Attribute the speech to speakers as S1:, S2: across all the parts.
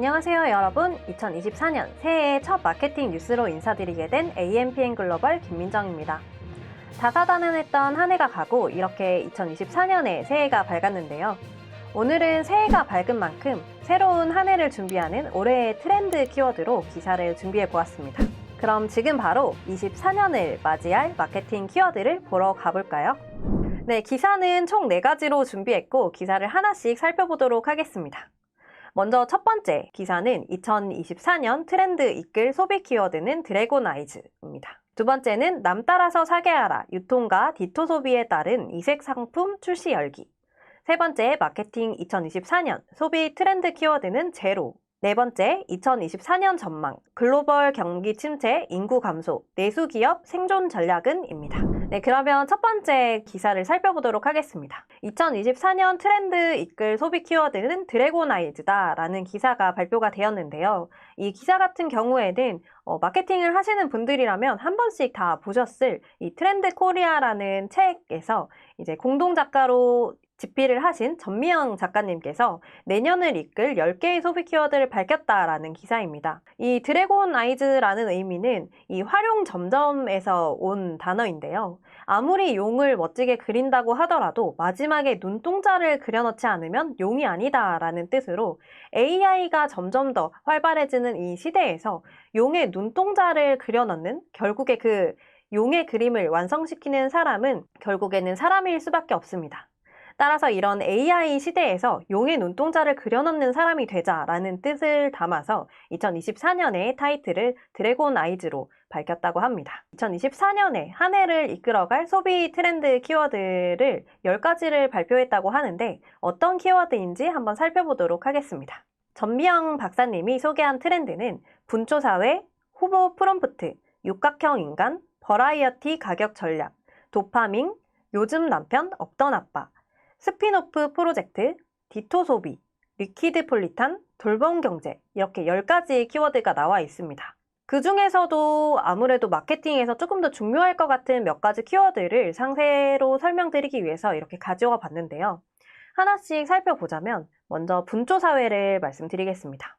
S1: 안녕하세요 여러분. 2024년 새해의 첫 마케팅 뉴스로 인사드리게 된 AMPM 글로벌 김민정입니다. 다사다난했던 한 해가 가고 이렇게 2024년에 새해가 밝았는데요. 오늘은 새해가 밝은 만큼 새로운 한 해를 준비하는 올해의 트렌드 키워드로 기사를 준비해 보았습니다. 그럼 지금 바로 24년을 맞이할 마케팅 키워드를 보러 가볼까요? 네, 기사는 총 4가지로 준비했고 기사를 하나씩 살펴보도록 하겠습니다. 먼저 첫 번째 기사는 2024년 트렌드 이끌 소비 키워드는 드래곤 아이즈입니다. 두 번째는 남 따라서 사게 하라, 유통과 디토 소비에 따른 이색 상품 출시 열기. 세 번째 마케팅 2024년 소비 트렌드 키워드는 제로. 네 번째 2024년 전망, 글로벌 경기 침체, 인구 감소, 내수 기업 생존 전략은입니다. 네, 그러면 첫 번째 기사를 살펴보도록 하겠습니다. 2024년 트렌드 이끌 소비 키워드는 드래곤 아이즈다 라는 기사가 발표가 되었는데요. 이 기사 같은 경우에는 마케팅을 하시는 분들이라면 한 번씩 다 보셨을 이 트렌드 코리아라는 책에서 이제 공동 작가로 집필을 하신 전미영 작가님께서 내년을 이끌 10개의 소비 키워드를 밝혔다라는 기사입니다. 이 드래곤 아이즈라는 의미는 이 활용 점점에서 온 단어인데요. 아무리 용을 멋지게 그린다고 하더라도 마지막에 눈동자를 그려넣지 않으면 용이 아니다라는 뜻으로 AI가 점점 더 활발해지는 이 시대에서 용의 눈동자를 그려넣는, 결국에 그 용의 그림을 완성시키는 사람은 결국에는 사람일 수밖에 없습니다. 따라서 이런 AI 시대에서 용의 눈동자를 그려넣는 사람이 되자라는 뜻을 담아서 2024년에 타이틀을 드래곤 아이즈로 밝혔다고 합니다. 2024년에 한 해를 이끌어갈 소비 트렌드 키워드를 10가지를 발표했다고 하는데 어떤 키워드인지 한번 살펴보도록 하겠습니다. 전미영 박사님이 소개한 트렌드는 분초사회, 후보 프롬프트, 육각형 인간, 버라이어티 가격 전략, 도파민, 요즘 남편 없던 아빠, 스핀오프 프로젝트, 디토 소비, 리퀴드 폴리탄, 돌봄 경제, 이렇게 10가지 키워드가 나와 있습니다. 그 중에서도 아무래도 마케팅에서 조금 더 중요할 것 같은 몇 가지 키워드를 상세로 설명드리기 위해서 이렇게 가져와 봤는데요. 하나씩 살펴보자면 먼저 분초사회를 말씀드리겠습니다.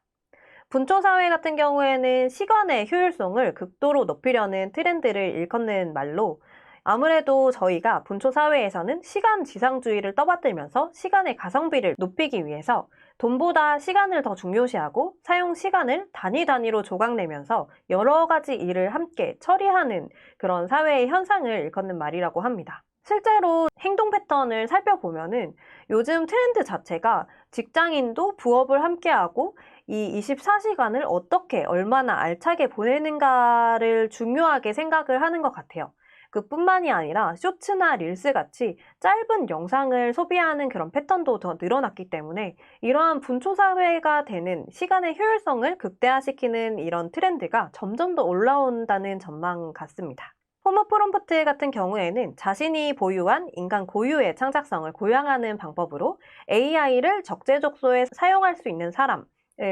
S1: 분초사회 같은 경우에는 시간의 효율성을 극도로 높이려는 트렌드를 일컫는 말로, 아무래도 저희가 분초사회에서는 시간 지상주의를 떠받들면서 시간의 가성비를 높이기 위해서 돈보다 시간을 더 중요시하고 사용 시간을 단위로 조각내면서 여러 가지 일을 함께 처리하는 그런 사회의 현상을 일컫는 말이라고 합니다. 실제로 행동 패턴을 살펴보면은 요즘 트렌드 자체가 직장인도 부업을 함께하고 이 24시간을 어떻게 얼마나 알차게 보내는가를 중요하게 생각을 하는 것 같아요. 그뿐만이 아니라 쇼츠나 릴스 같이 짧은 영상을 소비하는 그런 패턴도 더 늘어났기 때문에 이러한 분초사회가 되는 시간의 효율성을 극대화시키는 이런 트렌드가 점점 더 올라온다는 전망 같습니다. 호모 프롬프트 같은 경우에는 자신이 보유한 인간 고유의 창작성을 고양하는 방법으로 AI를 적재적소에 사용할 수 있는 사람을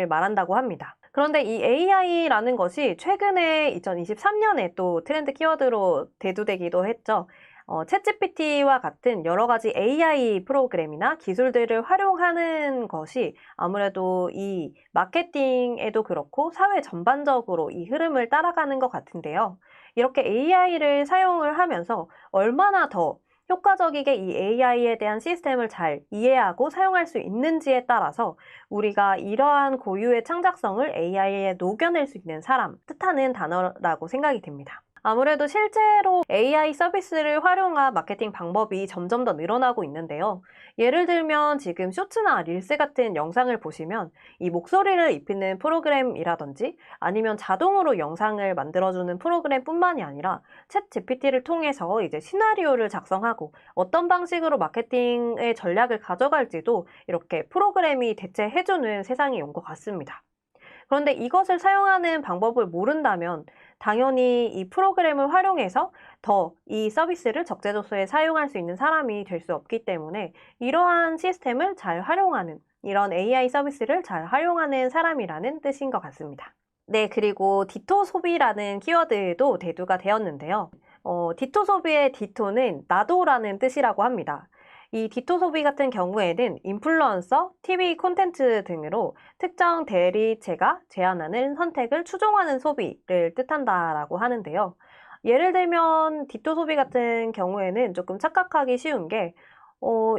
S1: 말한다고 합니다. 그런데 이 AI라는 것이 최근에 2023년에 또 트렌드 키워드로 대두되기도 했죠. 챗GPT와 같은 여러 가지 AI 프로그램이나 기술들을 활용하는 것이 아무래도 이 마케팅에도 그렇고 사회 전반적으로 이 흐름을 따라가는 것 같은데요. 이렇게 AI를 사용을 하면서 얼마나 더 효과적이게 이 AI에 대한 시스템을 잘 이해하고 사용할 수 있는지에 따라서 우리가 이러한 고유의 창작성을 AI에 녹여낼 수 있는 사람 뜻하는 단어라고 생각이 됩니다. 아무래도 실제로 AI 서비스를 활용한 마케팅 방법이 점점 더 늘어나고 있는데요. 예를 들면 지금 쇼츠나 릴스 같은 영상을 보시면 이 목소리를 입히는 프로그램이라든지 아니면 자동으로 영상을 만들어주는 프로그램뿐만이 아니라 챗 GPT를 통해서 이제 시나리오를 작성하고 어떤 방식으로 마케팅의 전략을 가져갈지도 이렇게 프로그램이 대체해주는 세상이 온 것 같습니다. 그런데 이것을 사용하는 방법을 모른다면 당연히 이 프로그램을 활용해서 더 이 서비스를 적재적소에 사용할 수 있는 사람이 될 수 없기 때문에 이러한 시스템을 잘 활용하는, 이런 AI 서비스를 잘 활용하는 사람이라는 뜻인 것 같습니다. 네, 그리고 디토 소비라는 키워드도 대두가 되었는데요. 디토 소비의 디토는 나도라는 뜻이라고 합니다. 이 디토 소비 같은 경우에는 인플루언서, TV 콘텐츠 등으로 특정 대리체가 제안하는 선택을 추종하는 소비를 뜻한다라고 하는데요. 예를 들면 디토 소비 같은 경우에는 조금 착각하기 쉬운 게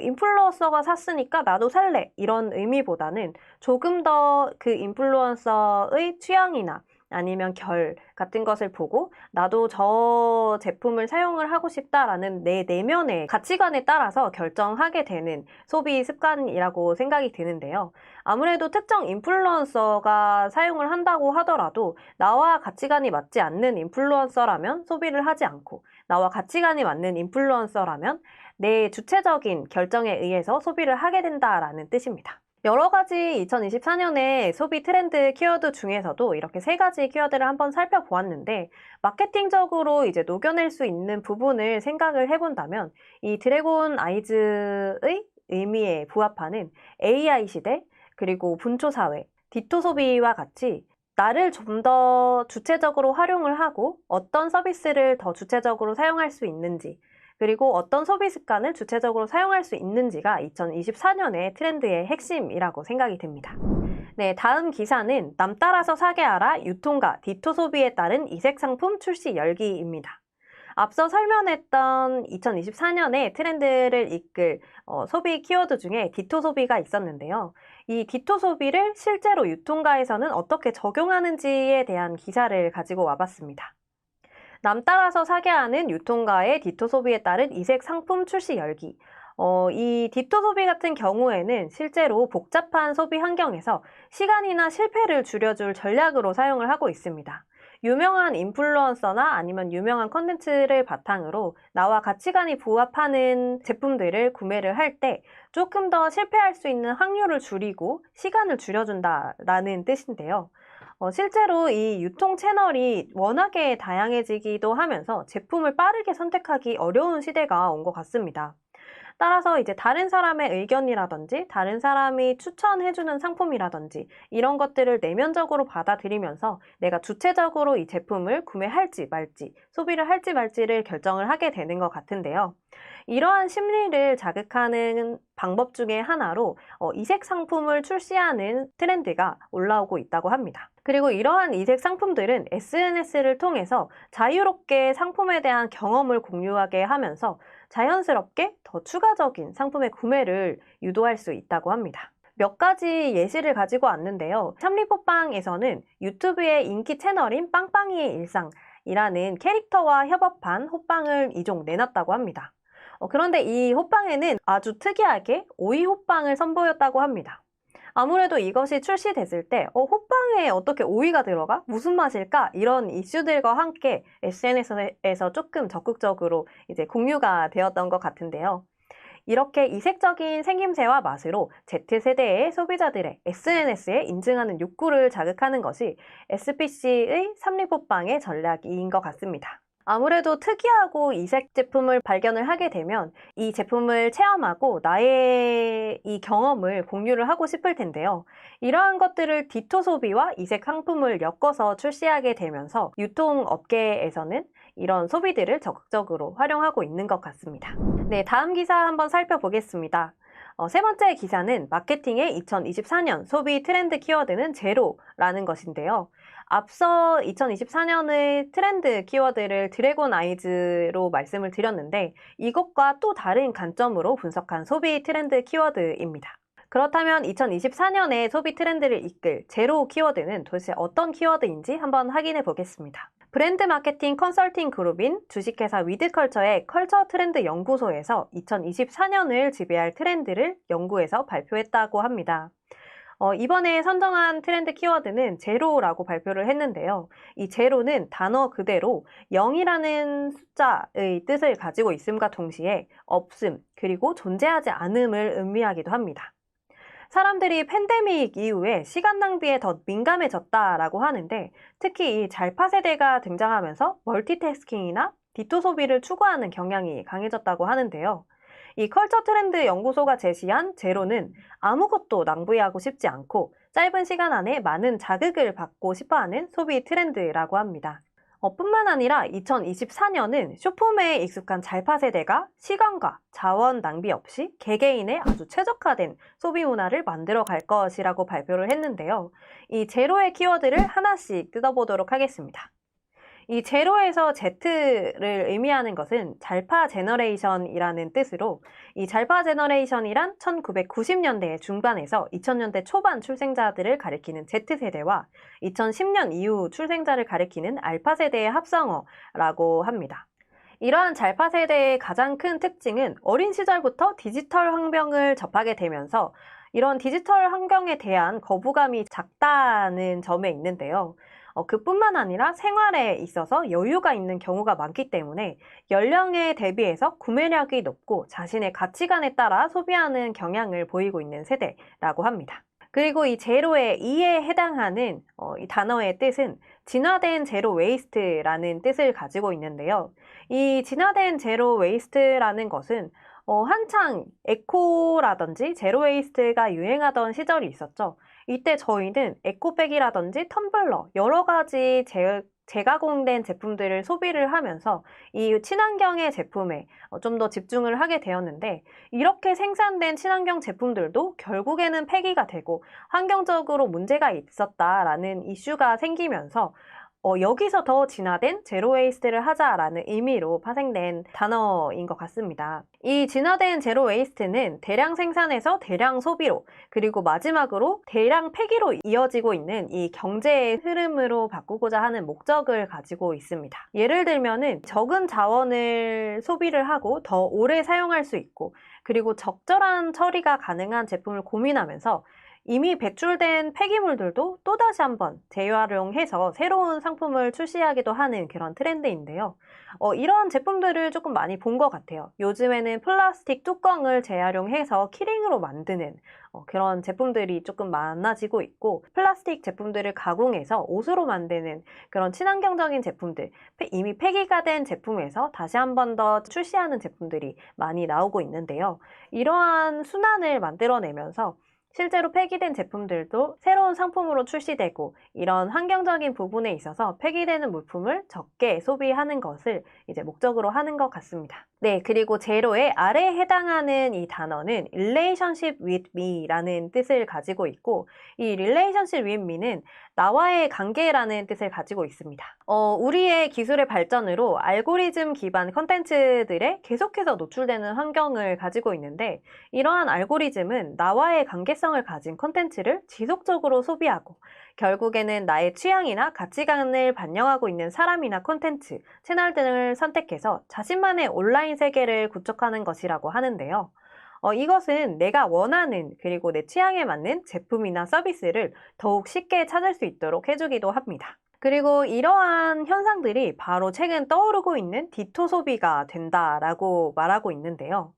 S1: 인플루언서가 샀으니까 나도 살래 이런 의미보다는 조금 더 그 인플루언서의 취향이나 아니면 결 같은 것을 보고 나도 저 제품을 사용을 하고 싶다라는 내 내면의 가치관에 따라서 결정하게 되는 소비 습관이라고 생각이 드는데요. 아무래도 특정 인플루언서가 사용을 한다고 하더라도 나와 가치관이 맞지 않는 인플루언서라면 소비를 하지 않고 나와 가치관이 맞는 인플루언서라면 내 주체적인 결정에 의해서 소비를 하게 된다라는 뜻입니다. 여러 가지 2024년의 소비 트렌드 키워드 중에서도 이렇게 세 가지 키워드를 한번 살펴보았는데 마케팅적으로 이제 녹여낼 수 있는 부분을 생각을 해본다면 이 드래곤 아이즈의 의미에 부합하는 AI 시대 그리고 분초 사회, 디토 소비와 같이 나를 좀 더 주체적으로 활용을 하고 어떤 서비스를 더 주체적으로 사용할 수 있는지 그리고 어떤 소비 습관을 주체적으로 사용할 수 있는지가 2024년의 트렌드의 핵심이라고 생각이 듭니다. 네, 다음 기사는 남 따라서 사게 하라 유통가 디토 소비에 따른 이색 상품 출시 열기입니다. 앞서 설명했던 2024년의 트렌드를 이끌 소비 키워드 중에 디토 소비가 있었는데요. 이 디토 소비를 실제로 유통가에서는 어떻게 적용하는지에 대한 기사를 가지고 와봤습니다. 남 따라서 사게 하는 유통가의 디토 소비에 따른 이색 상품 출시 열기. 이 디토 소비 같은 경우에는 실제로 복잡한 소비 환경에서 시간이나 실패를 줄여줄 전략으로 사용을 하고 있습니다. 유명한 인플루언서나 아니면 유명한 컨텐츠를 바탕으로 나와 가치관이 부합하는 제품들을 구매를 할 때 조금 더 실패할 수 있는 확률을 줄이고 시간을 줄여준다라는 뜻인데요. 실제로 이 유통 채널이 워낙에 다양해지기도 하면서 제품을 빠르게 선택하기 어려운 시대가 온 것 같습니다. 따라서 이제 다른 사람의 의견이라든지 다른 사람이 추천해주는 상품이라든지 이런 것들을 내면적으로 받아들이면서 내가 주체적으로 이 제품을 구매할지 말지 소비를 할지 말지를 결정을 하게 되는 것 같은데요. 이러한 심리를 자극하는 방법 중에 하나로 이색 상품을 출시하는 트렌드가 올라오고 있다고 합니다. 그리고 이러한 이색 상품들은 SNS를 통해서 자유롭게 상품에 대한 경험을 공유하게 하면서 자연스럽게 더 추가적인 상품의 구매를 유도할 수 있다고 합니다. 몇 가지 예시를 가지고 왔는데요. 샴리포빵에서는 유튜브의 인기 채널인 빵빵이의 일상이라는 캐릭터와 협업한 호빵을 2종 내놨다고 합니다. 그런데 이 호빵에는 아주 특이하게 오이 호빵을 선보였다고 합니다. 아무래도 이것이 출시됐을 때 호빵에 어떻게 오이가 들어가? 무슨 맛일까? 이런 이슈들과 함께 SNS에서 조금 적극적으로 이제 공유가 되었던 것 같은데요. 이렇게 이색적인 생김새와 맛으로 Z세대의 소비자들의 SNS에 인증하는 욕구를 자극하는 것이 SPC의 삼립호빵의 전략인 것 같습니다. 아무래도 특이하고 이색 제품을 발견을 하게 되면 이 제품을 체험하고 나의 이 경험을 공유를 하고 싶을 텐데요. 이러한 것들을 디토 소비와 이색 상품을 엮어서 출시하게 되면서 유통업계에서는 이런 소비들을 적극적으로 활용하고 있는 것 같습니다. 네, 다음 기사 한번 살펴보겠습니다. 세 번째 기사는 마케팅의 2024년 소비 트렌드 키워드는 제로라는 것인데요. 앞서 2024년의 트렌드 키워드를 드래곤 아이즈로 말씀을 드렸는데 이것과 또 다른 관점으로 분석한 소비 트렌드 키워드입니다. 그렇다면 2024년의 소비 트렌드를 이끌 제로 키워드는 도대체 어떤 키워드인지 한번 확인해 보겠습니다. 브랜드 마케팅 컨설팅 그룹인 주식회사 위드컬처의 컬처 트렌드 연구소에서 2024년을 지배할 트렌드를 연구해서 발표했다고 합니다. 이번에 선정한 트렌드 키워드는 제로라고 발표를 했는데요. 이 제로는 단어 그대로 0이라는 숫자의 뜻을 가지고 있음과 동시에 없음, 그리고 존재하지 않음을 의미하기도 합니다. 사람들이 팬데믹 이후에 시간 낭비에 더 민감해졌다라고 하는데 특히 이 잘파 세대가 등장하면서 멀티태스킹이나 디토 소비를 추구하는 경향이 강해졌다고 하는데요. 이 컬처 트렌드 연구소가 제시한 제로는 아무것도 낭비하고 싶지 않고 짧은 시간 안에 많은 자극을 받고 싶어하는 소비 트렌드라고 합니다. 뿐만 아니라 2024년은 쇼폼에 익숙한 잘파 세대가 시간과 자원 낭비 없이 개개인의 아주 최적화된 소비 문화를 만들어 갈 것이라고 발표를 했는데요. 이 제로의 키워드를 하나씩 뜯어보도록 하겠습니다. 이 제로에서 Z를 의미하는 것은 잘파 제너레이션이라는 뜻으로, 이 잘파 제너레이션이란 1990년대 중반에서 2000년대 초반 출생자들을 가리키는 Z세대와 2010년 이후 출생자를 가리키는 알파 세대의 합성어라고 합니다. 이러한 잘파 세대의 가장 큰 특징은 어린 시절부터 디지털 환경을 접하게 되면서 이런 디지털 환경에 대한 거부감이 작다는 점에 있는데요. 그뿐만 아니라 생활에 있어서 여유가 있는 경우가 많기 때문에 연령에 대비해서 구매력이 높고 자신의 가치관에 따라 소비하는 경향을 보이고 있는 세대라고 합니다. 그리고 이 제로의 E에 해당하는 이 단어의 뜻은 진화된 제로 웨이스트라는 뜻을 가지고 있는데요. 이 진화된 제로 웨이스트라는 것은 한창 에코라든지 제로 웨이스트가 유행하던 시절이 있었죠. 이때 저희는 에코백이라든지 텀블러 여러 가지 재가공된 제품들을 소비를 하면서 이 친환경의 제품에 좀 더 집중을 하게 되었는데, 이렇게 생산된 친환경 제품들도 결국에는 폐기가 되고 환경적으로 문제가 있었다라는 이슈가 생기면서 여기서 더 진화된 제로 웨이스트를 하자라는 의미로 파생된 단어인 것 같습니다. 이 진화된 제로 웨이스트는 대량 생산에서 대량 소비로, 그리고 마지막으로 대량 폐기로 이어지고 있는 이 경제의 흐름으로 바꾸고자 하는 목적을 가지고 있습니다. 예를 들면은 적은 자원을 소비를 하고 더 오래 사용할 수 있고, 그리고 적절한 처리가 가능한 제품을 고민하면서 이미 배출된 폐기물들도 또다시 한번 재활용해서 새로운 상품을 출시하기도 하는 그런 트렌드인데요. 이런 제품들을 조금 많이 본 것 같아요. 요즘에는 플라스틱 뚜껑을 재활용해서 키링으로 만드는 그런 제품들이 조금 많아지고 있고, 플라스틱 제품들을 가공해서 옷으로 만드는 그런 친환경적인 제품들, 이미 폐기가 된 제품에서 다시 한 번 더 출시하는 제품들이 많이 나오고 있는데요. 이러한 순환을 만들어내면서 실제로 폐기된 제품들도 새로운 상품으로 출시되고, 이런 환경적인 부분에 있어서 폐기되는 물품을 적게 소비하는 것을 이제 목적으로 하는 것 같습니다. 네, 그리고 제로의 아래에 해당하는 이 단어는 relationship with me라는 뜻을 가지고 있고, 이 relationship with me는 나와의 관계라는 뜻을 가지고 있습니다. 우리의 기술의 발전으로 알고리즘 기반 컨텐츠들에 계속해서 노출되는 환경을 가지고 있는데, 이러한 알고리즘은 나와의 관계성을 가진 컨텐츠를 지속적으로 소비하고, 결국에는 나의 취향이나 가치관을 반영하고 있는 사람이나 콘텐츠, 채널 등을 선택해서 자신만의 온라인 세계를 구축하는 것이라고 하는데요. 이것은 내가 원하는, 그리고 내 취향에 맞는 제품이나 서비스를 더욱 쉽게 찾을 수 있도록 해주기도 합니다. 그리고 이러한 현상들이 바로 최근 떠오르고 있는 디토 소비가 된다라고 말하고 있는데요.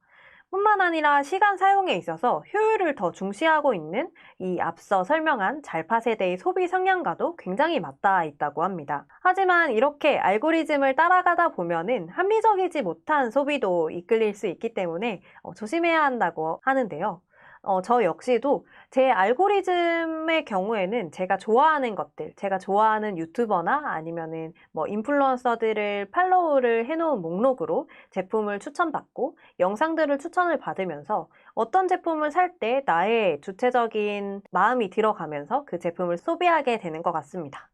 S1: 뿐만 아니라 시간 사용에 있어서 효율을 더 중시하고 있는 이 앞서 설명한 잘파 세대의 소비 성향과도 굉장히 맞닿아 있다고 합니다. 하지만 이렇게 알고리즘을 따라가다 보면은 합리적이지 못한 소비도 이끌릴 수 있기 때문에 조심해야 한다고 하는데요. 저 역시도 제 알고리즘의 경우에는 제가 좋아하는 것들, 제가 좋아하는 유튜버나 아니면은 뭐 인플루언서들을 팔로우를 해놓은 목록으로 제품을 추천받고 영상들을 추천을 받으면서 어떤 제품을 살 때 나의 주체적인 마음이 들어가면서 그 제품을 소비하게 되는 것 같습니다.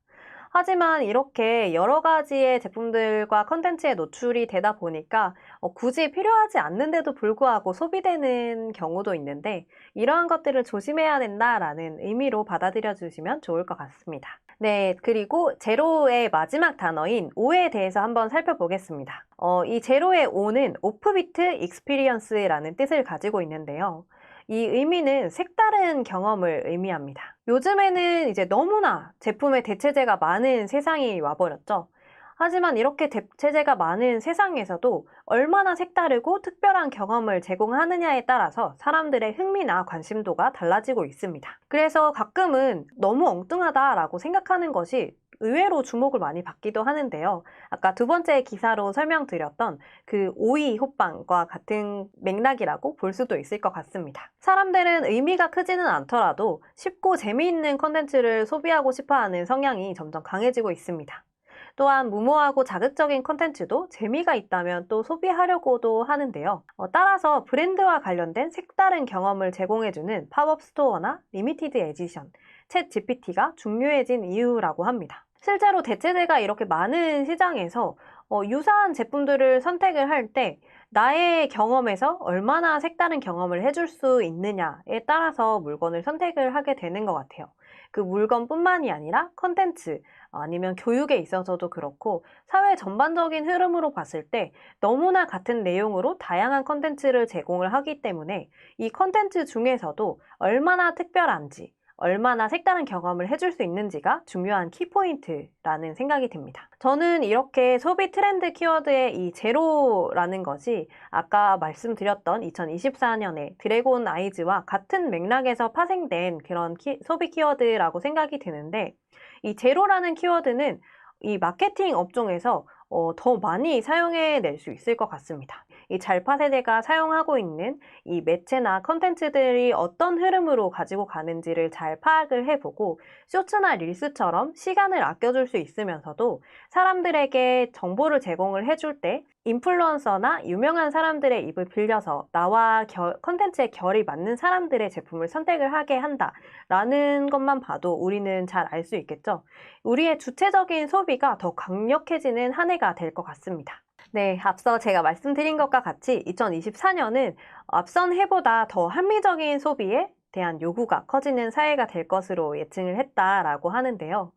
S1: 하지만 이렇게 여러 가지의 제품들과 컨텐츠에 노출이 되다 보니까 굳이 필요하지 않는데도 불구하고 소비되는 경우도 있는데, 이러한 것들을 조심해야 된다라는 의미로 받아들여 주시면 좋을 것 같습니다. 네, 그리고 제로의 마지막 단어인 O에 대해서 한번 살펴보겠습니다. 이 제로의 O는 오프비트 익스피리언스라는 뜻을 가지고 있는데요. 이 의미는 색다른 경험을 의미합니다. 요즘에는 이제 너무나 제품의 대체제가 많은 세상이 와버렸죠. 하지만 이렇게 대체제가 많은 세상에서도 얼마나 색다르고 특별한 경험을 제공하느냐에 따라서 사람들의 흥미나 관심도가 달라지고 있습니다. 그래서 가끔은 너무 엉뚱하다라고 생각하는 것이 의외로 주목을 많이 받기도 하는데요. 아까 두 번째 기사로 설명드렸던 그 오이 호빵과 같은 맥락이라고 볼 수도 있을 것 같습니다. 사람들은 의미가 크지는 않더라도 쉽고 재미있는 콘텐츠를 소비하고 싶어하는 성향이 점점 강해지고 있습니다. 또한 무모하고 자극적인 콘텐츠도 재미가 있다면 또 소비하려고도 하는데요. 따라서 브랜드와 관련된 색다른 경험을 제공해주는 팝업 스토어나 리미티드 에디션, 챗 GPT가 중요해진 이유라고 합니다. 실제로 대체제가 이렇게 많은 시장에서 유사한 제품들을 선택을 할 때 나의 경험에서 얼마나 색다른 경험을 해줄 수 있느냐에 따라서 물건을 선택을 하게 되는 것 같아요. 그 물건뿐만이 아니라 컨텐츠, 아니면 교육에 있어서도 그렇고 사회 전반적인 흐름으로 봤을 때 너무나 같은 내용으로 다양한 컨텐츠를 제공을 하기 때문에 이 컨텐츠 중에서도 얼마나 특별한지, 얼마나 색다른 경험을 해줄 수 있는지가 중요한 키포인트라는 생각이 듭니다. 저는 이렇게 소비 트렌드 키워드의 이 제로라는 것이 아까 말씀드렸던 2024년에 드래곤 아이즈와 같은 맥락에서 파생된 그런 소비 키워드라고 생각이 드는데, 이 제로라는 키워드는 이 마케팅 업종에서 더 많이 사용해낼 수 있을 것 같습니다. 이 잘파 세대가 사용하고 있는 이 매체나 컨텐츠들이 어떤 흐름으로 가지고 가는지를 잘 파악을 해보고 쇼츠나 릴스처럼 시간을 아껴줄 수 있으면서도 사람들에게 정보를 제공을 해줄 때 인플루언서나 유명한 사람들의 입을 빌려서 나와 컨텐츠의 결이 맞는 사람들의 제품을 선택을 하게 한다라는 것만 봐도 우리는 잘 알 수 있겠죠. 우리의 주체적인 소비가 더 강력해지는 한 해가 될 것 같습니다. 네, 앞서 제가 말씀드린 것과 같이 2024년은 앞선 해보다 더 합리적인 소비에 대한 요구가 커지는 사회가 될 것으로 예측을 했다라고 하는데요.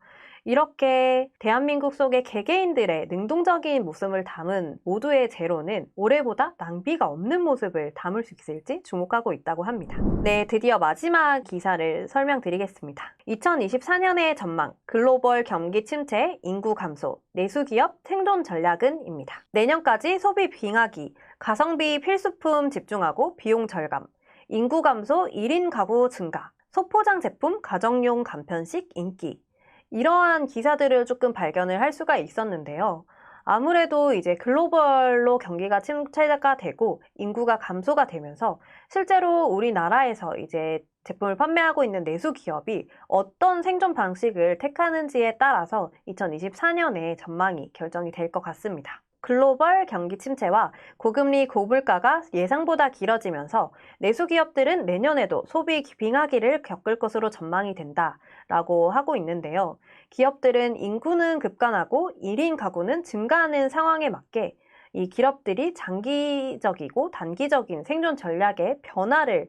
S1: 이렇게 대한민국 속의 개개인들의 능동적인 모습을 담은 모두의 제로는 올해보다 낭비가 없는 모습을 담을 수 있을지 주목하고 있다고 합니다. 네, 드디어 마지막 기사를 설명드리겠습니다. 2024년의 전망, 글로벌 경기 침체, 인구 감소, 내수기업 생존 전략은입니다. 내년까지 소비 빙하기, 가성비 필수품 집중하고 비용 절감, 인구 감소, 1인 가구 증가, 소포장 제품 가정용 간편식 인기, 이러한 기사들을 조금 발견을 할 수가 있었는데요. 아무래도 이제 글로벌로 경기가 침체가 되고 인구가 감소가 되면서 실제로 우리나라에서 이제 제품을 판매하고 있는 내수 기업이 어떤 생존 방식을 택하는지에 따라서 2024년의 전망이 결정이 될 것 같습니다. 글로벌 경기 침체와 고금리 고물가가 예상보다 길어지면서 내수 기업들은 내년에도 소비 빙하기를 겪을 것으로 전망이 된다라고 하고 있는데요. 기업들은 인구는 급감하고 1인 가구는 증가하는 상황에 맞게 이 기업들이 장기적이고 단기적인 생존 전략의 변화를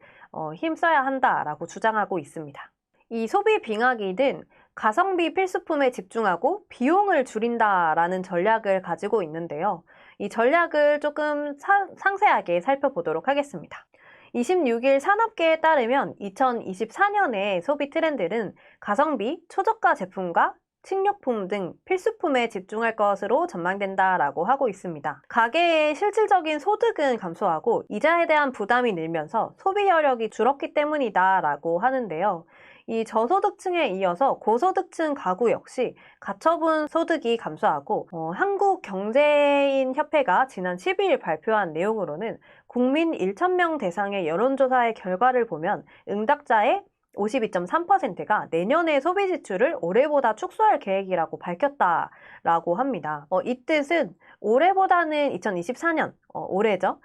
S1: 힘써야 한다라고 주장하고 있습니다. 이 소비 빙하기는 가성비 필수품에 집중하고 비용을 줄인다라는 전략을 가지고 있는데요. 이 전략을 조금 상세하게 살펴보도록 하겠습니다. 26일 산업계에 따르면 2024년의 소비 트렌드는 가성비, 초저가 제품과 식료품 등 필수품에 집중할 것으로 전망된다라고 하고 있습니다. 가계의 실질적인 소득은 감소하고 이자에 대한 부담이 늘면서 소비 여력이 줄었기 때문이다라고 하는데요. 이 저소득층에 이어서 고소득층 가구 역시 가처분 소득이 감소하고 한국경제인협회가 지난 12일 발표한 내용으로는 국민 1,000명 대상의 여론조사의 결과를 보면 응답자의 52.3%가 내년의 소비 지출을 올해보다 축소할 계획이라고 밝혔다라고 합니다. 이 뜻은 올해보다는 2024년, 올해죠.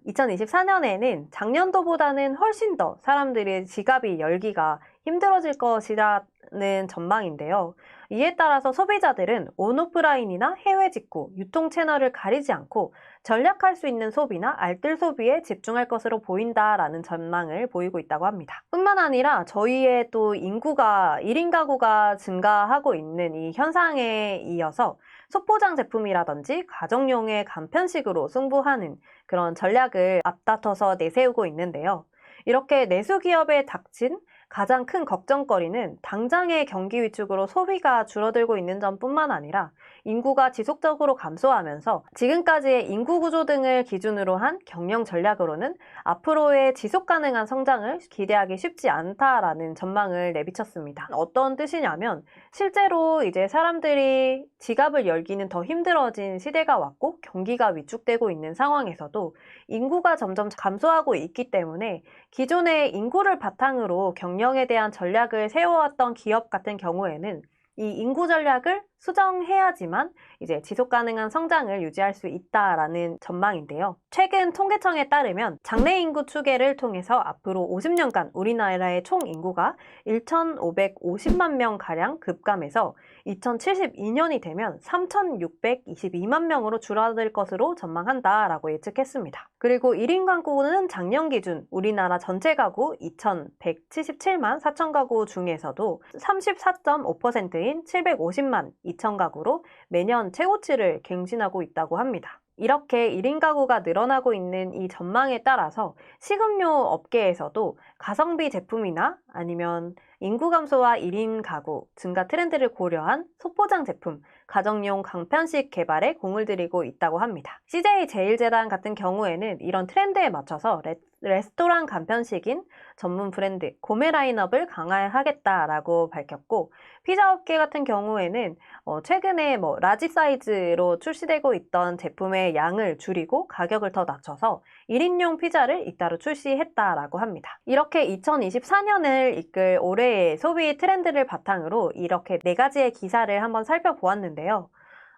S1: 2024년에는 작년도보다는 훨씬 더 사람들의 지갑이 열기가 힘들어질 것이라는 전망인데요. 이에 따라서 소비자들은 온오프라인이나 해외 직구, 유통 채널을 가리지 않고 전략할 수 있는 소비나 알뜰 소비에 집중할 것으로 보인다라는 전망을 보이고 있다고 합니다. 뿐만 아니라 저희의 또 인구가 1인 가구가 증가하고 있는 이 현상에 이어서 소포장 제품이라든지 가정용의 간편식으로 승부하는 그런 전략을 앞다퉈서 내세우고 있는데요. 이렇게 내수기업에 닥친 가장 큰 걱정거리는 당장의 경기 위축으로 소비가 줄어들고 있는 점뿐만 아니라 인구가 지속적으로 감소하면서 지금까지의 인구 구조 등을 기준으로 한 경영 전략으로는 앞으로의 지속 가능한 성장을 기대하기 쉽지 않다라는 전망을 내비쳤습니다. 어떤 뜻이냐면 실제로 이제 사람들이 지갑을 열기는 더 힘들어진 시대가 왔고 경기가 위축되고 있는 상황에서도 인구가 점점 감소하고 있기 때문에 기존의 인구를 바탕으로 경영에 대한 전략을 세워왔던 기업 같은 경우에는 이 인구 전략을 수정해야지만 이제 지속 가능한 성장을 유지할 수 있다라는 전망인데요. 최근 통계청에 따르면 장래 인구 추계를 통해서 앞으로 50년간 우리나라의 총 인구가 1,550만 명 가량 급감해서 2072년이 되면 3,622만 명으로 줄어들 것으로 전망한다라고 예측했습니다. 그리고 1인 가구는 작년 기준 우리나라 전체 가구 2,177만 4천 가구 중에서도 34.5%인 750만 2천 가구로 매년 최고치를 갱신하고 있다고 합니다. 이렇게 1인 가구가 늘어나고 있는 이 전망에 따라서 식음료 업계에서도 가성비 제품이나 아니면 인구 감소와 1인 가구 증가 트렌드를 고려한 소포장 제품, 가정용 강편식 개발에 공을 들이고 있다고 합니다. CJ제일제당 같은 경우에는 이런 트렌드에 맞춰서 레스토랑 간편식인 전문 브랜드 고메 라인업을 강화하겠다라고 밝혔고, 피자 업계 같은 경우에는 최근에 라지 사이즈로 출시되고 있던 제품의 양을 줄이고 가격을 더 낮춰서 1인용 피자를 잇따라 출시했다라고 합니다. 이렇게 2024년을 이끌 올해의 소비 트렌드를 바탕으로 이렇게 4가지의 기사를 한번 살펴보았는데요.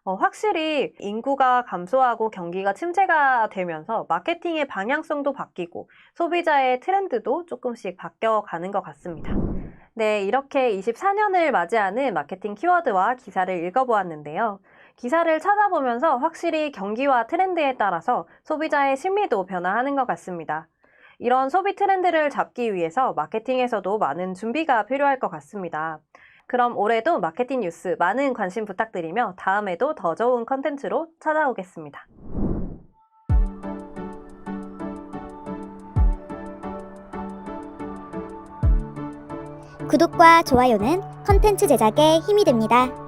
S1: 확실히 인구가 감소하고 경기가 침체가 되면서 마케팅의 방향성도 바뀌고 소비자의 트렌드도 조금씩 바뀌어가는 것 같습니다. 네, 이렇게 24년을 맞이하는 마케팅 키워드와 기사를 읽어보았는데요. 기사를 찾아보면서 확실히 경기와 트렌드에 따라서 소비자의 심리도 변화하는 것 같습니다. 이런 소비 트렌드를 잡기 위해서 마케팅에서도 많은 준비가 필요할 것 같습니다. 그럼 올해도 마케팅 뉴스 많은 관심 부탁드리며 다음에도 더 좋은 컨텐츠로 찾아오겠습니다.
S2: 구독과 좋아요는 컨텐츠 제작에 힘이 됩니다.